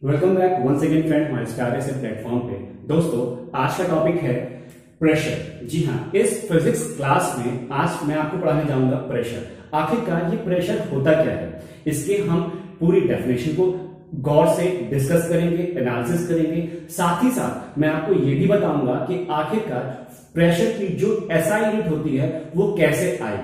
Welcome back once again friend हमारे star से platform पे। दोस्तों, आज का टॉपिक है प्रेशर। जी हाँ, इस फिजिक्स क्लास में आज मैं आपको पढ़ाने जाऊंगा प्रेशर। आखिरकार ये प्रेशर होता क्या है, इसके हम पूरी डेफिनेशन को गौर से डिस्कस करेंगे, एनालिसिस करेंगे। साथ ही साथ मैं आपको ये भी बताऊंगा कि आखिरकार प्रेशर की जो एसआई यूनिट होती है वो कैसे आई।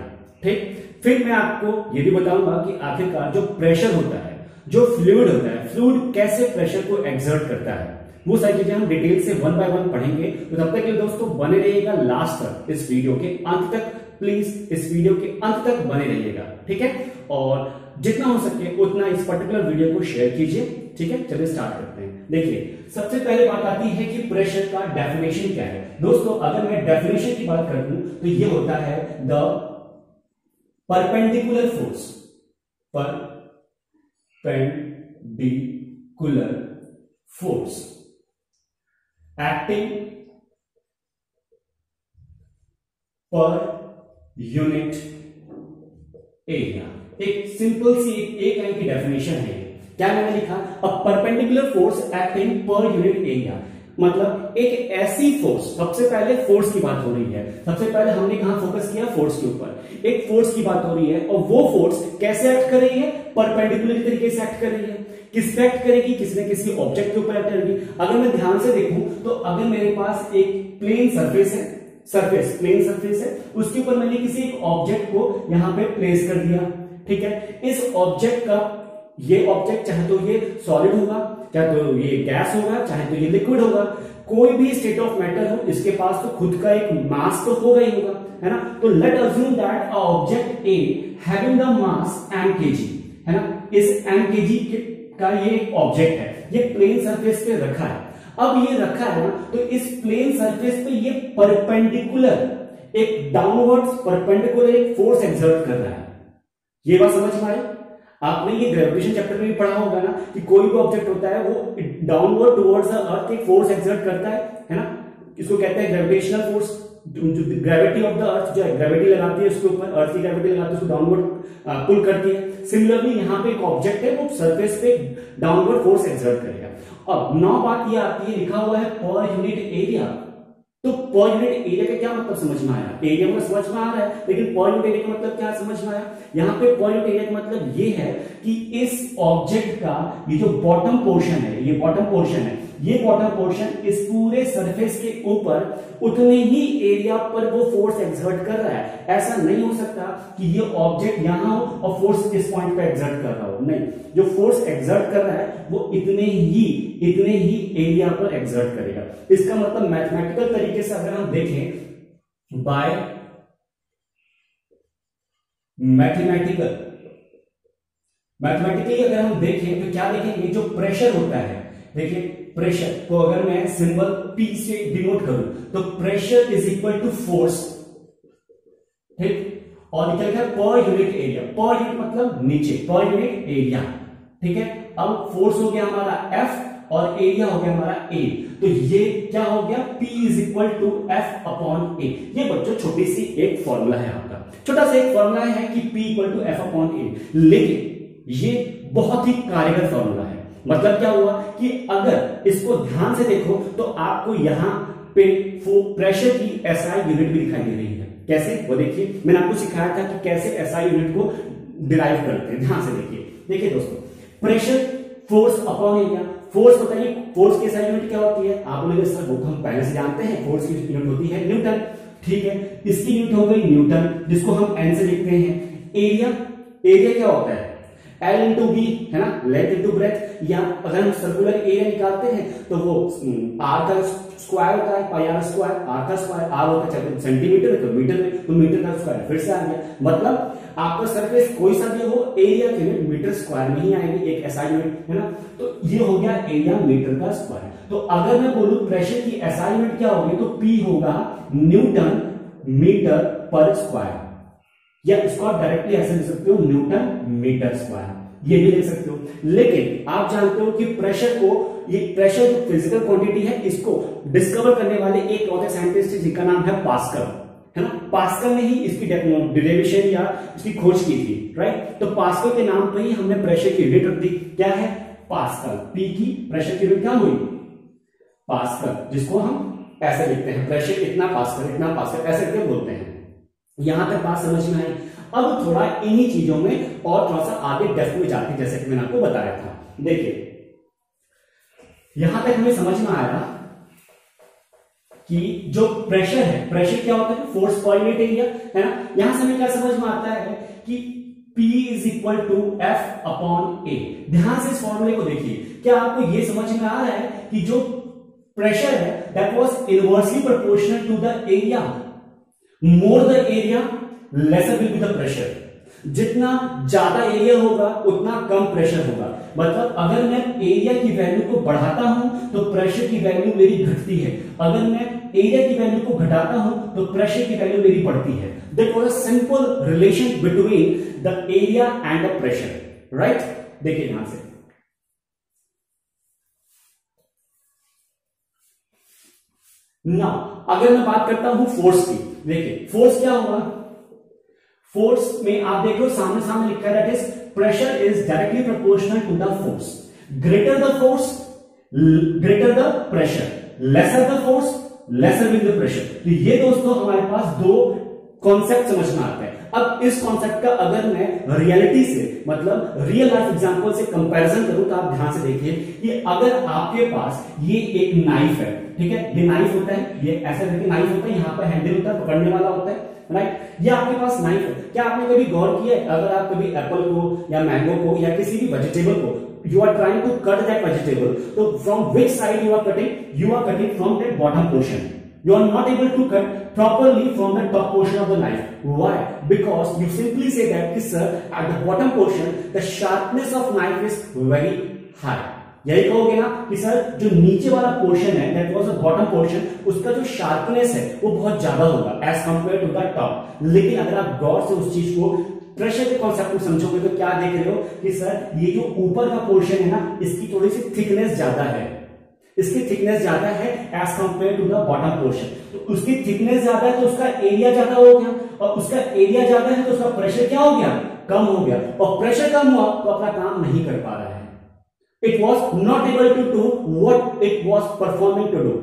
ठीक, फिर मैं आपको ये भी बताऊंगा कि आखिरकार जो प्रेशर होता है, जो फ्लूइड होता है, फ्लूइड कैसे प्रेशर को एक्सर्ट करता है, वो सारी चीजें हम डिटेल से वन बाय वन पढ़ेंगे। तो तब तक के लिए दोस्तों बने रहिएगा लास्ट तक, इस वीडियो के अंत तक। प्लीज इस वीडियो के अंत तक बने रहिएगा, ठीक है। और जितना हो सके उतना इस पर्टिकुलर वीडियो को शेयर कीजिए, ठीक है। चलिए स्टार्ट करते हैं। देखिए, सबसे पहले बात आती है कि प्रेशर का डेफिनेशन क्या है। दोस्तों, अगर मैं डेफिनेशन की बात कर दूं तो ये होता है the perpendicular force, perpendicular force acting per unit area। एक सिंपल सी एक लाइन की डेफिनेशन है। क्या मैंने लिखा? A perpendicular force acting per unit area, मतलब एक ऐसी फोर्स। सबसे पहले फोर्स की बात हो रही है, सबसे पहले हमने कहां फोकस किया? फोर्स के ऊपर। एक फोर्स की बात हो रही है और वो फोर्स कैसे एक्ट कर रही है? परपेंडिकुलर तरीके से एक्ट कर रही है। किस पे एक्ट करेगी? किसी न किसी ऑब्जेक्ट के ऊपर एक्ट करेगी। अगर मैं ध्यान से देखूं तो अगर मेरे पास एक प्लेन सरफेस है, प्लेन सरफेस है, उसके ऊपर मैंने किसी एक ऑब्जेक्ट को यहां पे प्लेस कर दिया, ठीक है। इस ऑब्जेक्ट का, ये ऑब्जेक्ट चाहे तो ये सॉलिड होगा, चाहे तो ये गैस होगा, चाहे तो ये लिक्विड होगा, कोई भी स्टेट ऑफ मैटर हो, इसके पास तो खुद का एक मास तो होगा ही होगा, है ना। तो late assume that a object A having the mass m kg, है ना। इस m kg का ये एक ऑब्जेक्ट है, ये प्लेन सरफेस पे रखा है। अब ये रखा है ना, तो इस प्लेन सरफेस पे ये परपेंडिकुलर, एक डाउनवर्ड्स परपेंडिकुलर एक फोर्स एक्सर्ट कर रहा है। ये बात समझ में आई? आपने ये ग्रेविटेशन चैप्टर में भी पढ़ा होगा ना कि कोई भी ऑब्जेक्ट होता है वो डाउनवर्ड टुवर्ड्स द अर्थ एक फोर्स एक्सर्ट करता है ना। इसको कहते हैं gravitational force. Gravity of the earth जो है, ग्रेविटी लगाती है उसके ऊपर, अर्थ की ग्रेविटी लगाती है, उसको डाउनवर्ड पुल करती है। सिमिलरली यहाँ पे एक ऑब्जेक्ट है, वो सरफेस पे डाउनवर्ड फोर्स एक्सर्ट करेगा। अब नौ बात ये आती है, लिखा हुआ है पर यूनिट एरिया। तो पर यूनिट एरिया का क्या मतलब समझ में आया? एरिया में समझ में आ रहा है, लेकिन पर यूनिट एरिया का मतलब क्या समझ में आया? यहाँ पे पर यूनिट एरिया का मतलब ये है कि इस ऑब्जेक्ट का ये जो बॉटम पोर्शन है, ये बॉटम पोर्शन है, ये बॉटम पोर्शन इस पूरे सरफेस के ऊपर उतने ही एरिया पर वो फोर्स एक्सर्ट कर रहा है। ऐसा नहीं हो सकता कि ये ऑब्जेक्ट यहां हो और फोर्स इस पॉइंट पे एक्सर्ट कर रहा हो, नहीं। जो फोर्स एक्सर्ट कर रहा है वो इतने ही एरिया पर एक्सर्ट करेगा। इसका मतलब मैथमेटिकल तरीके से अगर हम देखें, बाय मैथमेटिकली अगर हम देखें तो क्या देखेंगे? जो प्रेशर होता है, देखिए प्रेशर को अगर मैं सिंबल P से डिनोट करूं तो pressure is equal to force, ठीक। और क्या लिखा है? पर यूनिट एरिया। पर यूनिट मतलब नीचे, पर यूनिट एरिया, ठीक है। अब फोर्स हो गया हमारा F और एरिया हो गया हमारा A। तो ये क्या हो गया? P is equal to F upon A। ये बच्चों छोटी सी एक फॉर्मूला है, आपका छोटा सा एक फॉर्मूला है कि P equal to F upon A, लेकिन ये बहुत ही कारगर फॉर्मूला है। मतलब क्या हुआ कि अगर इसको ध्यान से देखो तो आपको यहां पे प्रेशर की एसआई यूनिट भी दिखाई दे रही है। कैसे? वो देखिए, मैंने आपको सिखाया था कि कैसे एसआई यूनिट को डिराइव करते हैं। ध्यान से देखिए दोस्तों, pressure force upon area. Force बताइए, फोर्स की एसआई यूनिट क्या होती है? आप लोग सर वो तो हम पहले से जानते हैं, फोर्स की यूनिट होती है न्यूटन, ठीक है। इसकी यूनिट हो गई न्यूटन, जिसको हम एन से लिखते हैं। एरिया क्या होता है? L इंटू बी, है ना, लेंथ इंटू ब्रेथ। या अगर हम सर्कुलर एरिया निकालते हैं तो वो r का स्क्वायर होता है, पाई r स्क्वायर, r का स्क्वायर, r होता है सेंटीमीटर है तो मीटर में, तो मीटर का स्क्वायर फिर से आ गया। मतलब आपका सरफेस कोई सा भी हो, एरिया की यूनिट मीटर स्क्वायर में ही आएगी, एक एसआई यूनिट, है ना। तो ये हो गया एरिया मीटर का स्क्वायर। तो अगर मैं बोलूं प्रेशर की एसआई यूनिट क्या होगी तो P होगा न्यूटन मीटर पर स्क्वायर, या इसको आप डायरेक्टली ऐसे लिख सकते हो न्यूटन मीटर स्क्वायर, ये भी लिख सकते हो। लेकिन आप जानते हो कि प्रेशर को, ये प्रेशर जो फिजिकल क्वांटिटी है, इसको डिस्कवर करने वाले एक और साइंटिस्ट जिनका नाम है पास्कल, है ना। पास्कल ने ही इसकी डेरिवेशन या इसकी खोज की थी, राइट। तो पास्कल के नाम पर ही हमने प्रेशर की यूनिट रख दी, क्या है? पास्कल। पी की प्रेशर की यूनिट क्या हुई? पास्कल, जिसको हम ऐसे लिखते हैं, प्रेशर इतना पास्कल ऐसे करके बोलते हैं। यहां तक बात समझ में आई। अब थोड़ा इन्हीं चीजों में और थोड़ा सा आगे डेप्थ में जाते हैं, जैसे कि मैंने आपको बताया था। देखिए यहां तक हमें समझ में आया कि जो प्रेशर है, प्रेशर क्या होता है? फोर्स पर यूनिट एरिया, है ना। यहां से हमें क्या समझ में आता है कि P is equal to F upon A. ध्यान से इस फॉर्मूले को देखिए। क्या आपको यह समझ में आ रहा है कि जो प्रेशर है that was inversely proportional to the area, more the area lesser will be the pressure. जितना ज्यादा एरिया होगा उतना कम प्रेशर होगा। मतलब अगर मैं एरिया की वैल्यू को बढ़ाता हूं तो प्रेशर की वैल्यू मेरी घटती है, अगर मैं एरिया की वैल्यू को घटाता हूं तो प्रेशर की वैल्यू मेरी बढ़ती है। That was a simple relation between the area and the pressure, right. देखिए ध्यान से, नाउ अगर मैं बात करता हूं फोर्स की, देखिए फोर्स क्या होगा? फोर्स में आप देख लो सामने सामने लिखा है that is pressure is directly proportional to the force. Greater the force greater the pressure, lesser the force lesser will the pressure. तो ये दोस्तों हमारे पास दो कॉन्सेप्ट समझ में आता है। अब इस कॉन्सेप्ट का अगर मैं रियलिटी से, मतलब रियल लाइफ एग्जांपल से कंपैरिजन करूं तो आप ध्यान से देखिए कि अगर आपके पास ये एक नाइफ है, ठीक है, ये नाइफ होता है, ये ऐसा करके नाइफ होता है, यहां पर हैंडल होता है, पकड़ने वाला होता है, राइट। ये आपके पास नाइफ है। क्या आपने कभी गौर किया है, अगर आप कभी एप्पल को या मैंगो को या किसी भी वेजिटेबल को you are trying to cut that vegetable, so from which side you are cutting? You are cutting from the bottom portion. You are not able to cut properly from the top portion of the knife. Why? Because you simply say that sir, at the bottom portion the sharpness of knife is very high. यही कहोगे ना कि sir जो नीचे वाला portion है that was the bottom portion, उसका जो शार्पनेस है वो बहुत ज्यादा होगा as compare to the top. लेकिन अगर आप गौर से उस चीज को प्रेशर के कॉन्सेप्ट को समझोगे तो क्या देख रहे हो कि सर ये जो ऊपर का पोर्शन है ना, इसकी थोड़ी सी थिकनेस ज्यादा है, इसकी थिकनेस ज्यादा है as compare to the bottom portion. तो उसकी थिकनेस ज्यादा है तो उसका एरिया ज्यादा हो गया, और उसका एरिया ज्यादा है तो उसका प्रेशर क्या हो गया? कम हो गया। और प्रेशर कम हुआ तो अपना काम नहीं कर पा रहा है। It was not able to do what it was performing to do.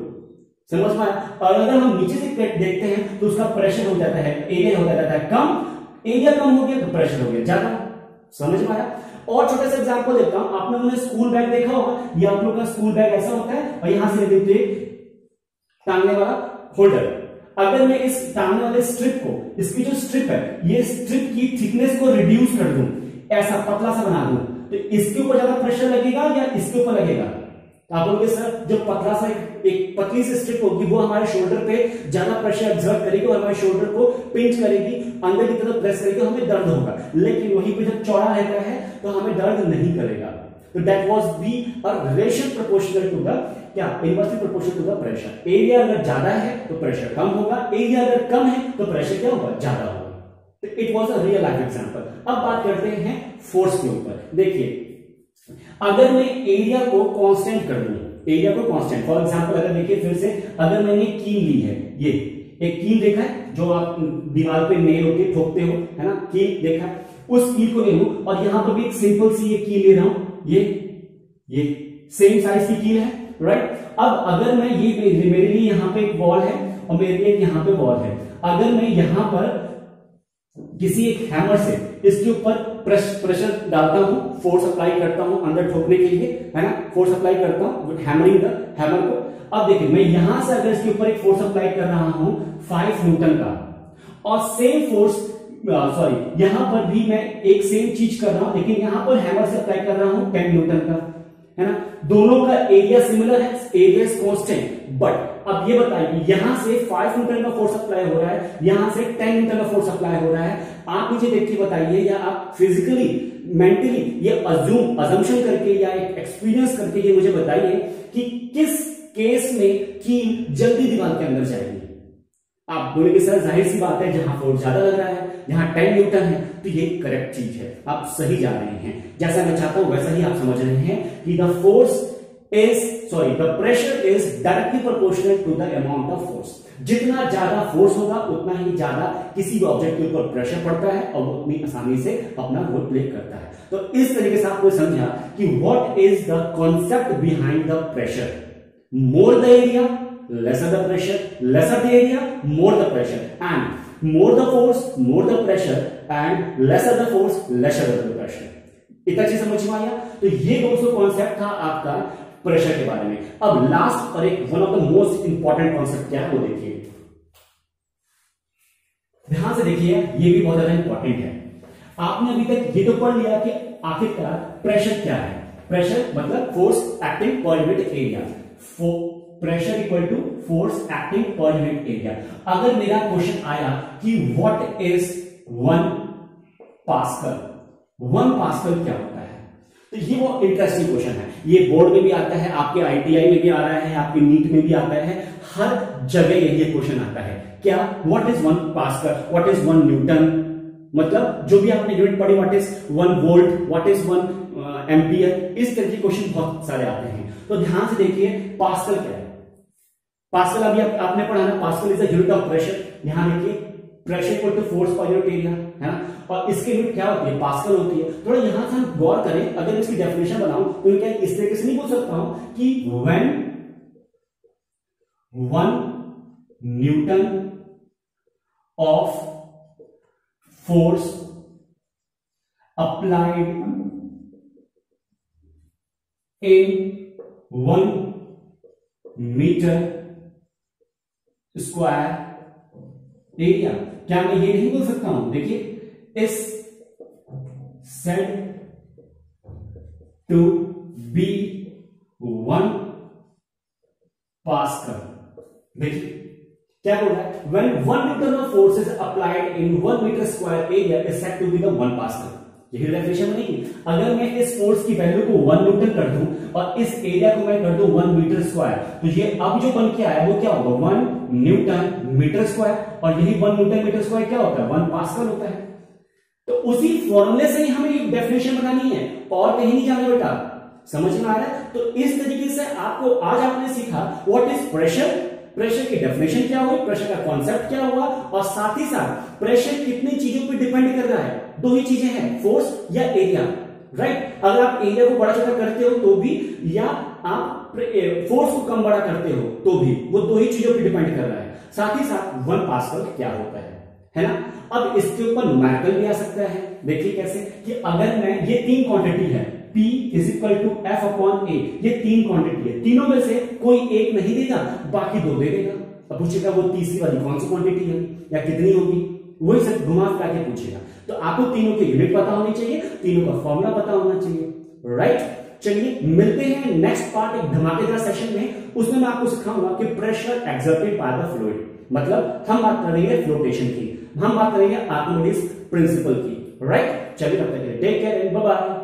समझ में? और अगर हम नीचे से देखते हैं तो उसका प्रेशर हो जाता है, एरिया हो जाता है कम, एरिया कम हो गया तो प्रेशर हो गया ज्यादा। समझ में आया? और छोटा सा एग्जांपल देता हूं। आपने उन्हें स्कूल बैग देखा होगा, ये आप लोग का स्कूल बैग ऐसा होता है और यहां से देखते टांगने वाला होल्डर। अगर मैं इस टांगने वाले स्ट्रिप को, इसकी जो स्ट्रिप है, ये स्ट्रिप की थिकनेस को रिड्यूस कर दूं, ऐसा पतला सा बना दूं, तो इसके ऊपर ज्यादा प्रेशर लगेगा या इसके ऊपर लगेगा? आप बोलोगे सर जो पतला सा एक पतली सी स्ट्रिप होगी वो हमारे शोल्डर पे ज्यादा प्रेशर एब्जॉर्ब करेगी और हमारे शोल्डर को पिंच करेगी, अंदर की तरफ प्रेस करेगी, हमें दर्द होगा। लेकिन वहीं पे जब चौड़ा रहता है तो हमें दर्द नहीं करेगा। तो that was be a relation proportional to the क्या? Inversely proportional to the pressure. Area अगर ज्यादा है तो प्रेशर कम होगा, एरिया अगर कम है तो प्रेशर क्या होगा? ज्यादा होगा। तो it was a real life example. अब बात करते हैं फोर्स के ऊपर। देखिए अगर मैं एरिया को कांस्टेंट कर दूं, एरिया को कांस्टेंट, फॉर एग्जांपल अगर देखिए फिर से, अगर मैंने कील ली है, ये एक कील देखा है जो आप दीवार पे नेल होते ठोकते हो, है ना, कील देखा है, उस कील को ले लूं और यहां पर भी एक सिंपल सी ये कील ले रहा हूं, ये सेम साइज की कील है, राइट। अब अगर मैं ये मेरे लिए यहां पे एक बॉल है और मेरे लिए यहां पे बॉल है, अगर मैं यहां पर किसी एक हैमर से इसके ऊपर प्रेशर डालता हूं, फोर्स अप्लाई करता हूं अंदर ठोकने के लिए, है ना, फोर्स अप्लाई करता हूं हैमरिंग द हैमर को। अब देखिए मैं यहां से अगर इसके ऊपर एक फोर्स अप्लाई कर रहा हूं 5 न्यूटन का, और सेम फोर्स सॉरी यहां पर भी मैं एक सेम चीज कर रहा हूं, लेकिन यहां पर हैमर से अप्लाई कर रहा हूं 10 न्यूटन का, है ना, दोनों का एरिया सिमिलर है, एरिया इज कांस्टेंट। बट अब ये बताइए यहां से 5 न्यूटन का फोर्स अप्लाई हो रहा है, यहां से 10 न्यूटन का फोर्स अप्लाई हो रहा है। आप मुझे देख के बताइए या आप फिजिकली मेंटली ये अजम्पशन करके या एक एक्सपीरियंस करके ये मुझे बताइए कि किस केस में कील जल्दी दीवार के अंदर जाएगी। आप बोलेंगे सर जाहिर सी बात है जहां फोर्स ज्यादा लग रहा है, जहां 10 न्यूटन है, तो ये करेक्ट चीज है, आप सही जा रहे हैं। जैसा मैं चाहता हूं वैसा ही आप समझ रहे हैं कि the force the pressure is directly proportional to the amount of force. जितना ज्यादा फोर्स होगा उतना ही ज्यादा किसी भी ऑब्जेक्ट के ऊपर प्रेशर पड़ता है और वो उतनी आसानी से अपना रोल प्ले करता है। तो इस तरीके से आपको समझा कि what is the concept behind the pressure. More the area lesser the pressure, lesser the area, more the pressure, and more the force, more the pressure, and lesser the force, lesser the pressure। इतना चीज समझ में आया। तो ये दोस्तों concept था आपका प्रेशर के बारे में। अब लास्ट और एक one of the most important concept क्या है वो देखिए, ध्यान से देखिए, ये भी बहुत ज्यादा इंपॉर्टेंट है। आपने अभी तक ये तो पढ़ लिया कि आखिरकार प्रेशर क्या है। प्रेशर मतलब force acting per unit area. Pressure equal to force acting per unit area. अगर मेरा क्वेश्चन आया कि व्हाट इज 1 पास्कल, 1 पास्कल क्या होता है, तो ये वो इंटरेस्टिंग क्वेश्चन है। ये बोर्ड में भी आता है, आपके आईटीआई में भी आ रहा है, आपके नीट में भी आता है, हर जगह ये क्वेश्चन आता है। क्या what is 1 pascal, what is 1 Newton, मतलब जो भी आपने यूनिट पढ़ी, what is 1 volt, what is 1 ampere, इस तरह के क्वेश्चन बहुत सारे आते हैं। तो ध्यान से देखिए पास्कल क्या है। पास्कल अभी आपने पढ़ा ना, pascal is the unit of pressure. यहां देखिए pressure equal to force per unit area है ना, और इसकी यूनिट क्या होती है, पास्कल होती है। थोड़ा यहां से हम गौर करें, अगर इसकी डेफिनेशन बनाऊं तो क्या इस तरीके से नहीं बोल सकता हूं कि when 1 newton of force applied in 1 metre square area. क्या मैं ये नहीं बोल सकता हूं, देखिए इस सेड टू बी 1 पास्कल। देखिए क्या बोल रहा है, when 1 newton of force is applied in 1 metre square area is said to be the 1 pascal. यही डेफिनेशन बनेगी। अगर मैं इस फोर्स की वैल्यू को 1 न्यूटन कर दूं और इस एरिया को मैं कर दूं 1 मीटर स्क्वायर, तो ये अब जो बन के आया वो क्या होगा, 1 न्यूटन मीटर स्क्वायर, और यही 1 न्यूटन मीटर स्क्वायर क्या होता है, 1 पास्कल होता है। तो उसी फॉर्मूले से ही हमें एक डेफिनेशन बनानी है और कहीं नहीं जाना बेटा, समझ में आ रहा है। तो इस तरीके से आपको आज आपने सीखा व्हाट इज प्रेशर, प्रेशर की डेफिनेशन क्या हुई, प्रेशर का कॉन्सेप्ट क्या हुआ, और साथ ही साथ प्रेशर कितनी चीजों पर डिपेंड कर रहा है। 2 ही चीजें हैं, फोर्स या एरिया, राइट। अगर आप एरिया को बड़ा छोटा करते हो तो भी, या आप फोर्स को कम बड़ा करते हो तो भी, वो 2 ही चीजों पर डिपेंड कर रहा है। साथ ही साथ 1 पास्कल क्या होता है ना। अब इसके ऊपर न्यूमेरिकल भी आ सकता है। देखिए कैसे, कि अगर मैं, ये 3 क्वांटिटी है, P is equal to F upon A, ये 3 क्वांटिटी है, तीनों में से कोई एक नहीं देगा, बाकी 2 दे देगा। अब पूछेगा वो तीसरी वाली कौन सी क्वांटिटी है या कितनी होगी, वही सब घुमा फिरा के पूछेगा। तो आपको तीनों के यूनिट पता होनी चाहिए, तीनों का फॉर्मूला पता होना चाहिए, राइट। चलिए मिलते हैं नेक्स्ट पार्ट एक धमाकेदार सेशन में। उसमें मैं आपको सिखाऊंगा कि pressure exerted by the fluid, मतलब हम बात करेंगे फ्लोटेशन की, हम बात करेंगे आर्किमिडीज प्रिंसिपल की, राइट। चलिए तब तक के लिए take care and bye bye.